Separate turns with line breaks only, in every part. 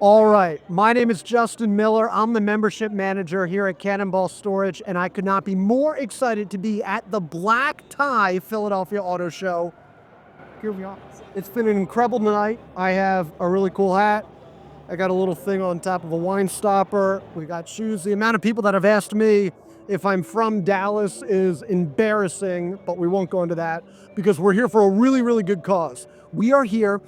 All right, my name is Justin Miller. I'm the membership manager here at Cannonball Storage, and I could not be more excited to be at the Black Tie Philadelphia Auto Show. Here we are. It's been an incredible night. I have a really cool hat. I got a little thing on top of a wine stopper. We got shoes. The amount of people that have asked me if I'm from Dallas is embarrassing, but we won't go into that because we're here for a really, really good cause. We are here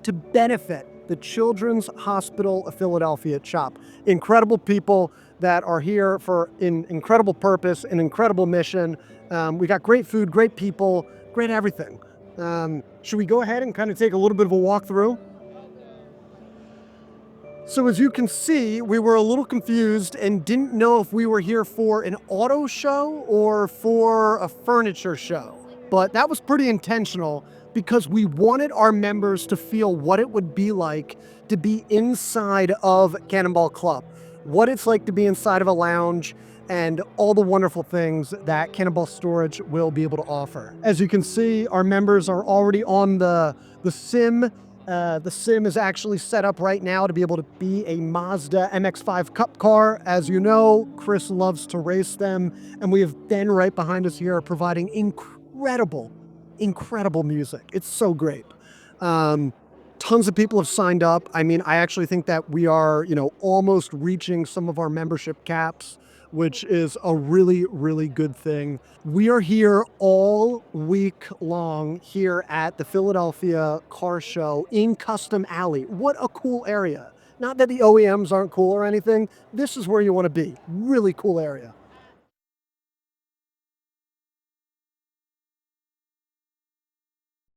to benefit the Children's Hospital of Philadelphia CHOP. Incredible people that are here for an incredible purpose, an incredible mission. We got great food, great people, great everything. Should we go ahead and kind of take a little bit of a walk through? So as you can see, we were a little confused and didn't know if we were here for an auto show or for a furniture show. But that was pretty intentional because we wanted our members to feel what it would be like to be inside of Cannonball Club, what it's like to be inside of a lounge, and all the wonderful things that Cannonball Storage will be able to offer. As you can see, our members are already on the sim. The sim is actually set up right now to be able to be a Mazda MX-5 Cup car. As you know, Chris loves to race them, and we have Ben right behind us here providing incredible music. It's so great. Tons of people have signed up. I mean, I actually think that we are, almost reaching some of our membership caps, which is a really, really good thing. We are here all week long here at the Philadelphia Car Show in Custom Alley. What a cool area. Not that the OEMs aren't cool or anything. This is where you want to be. Really cool area.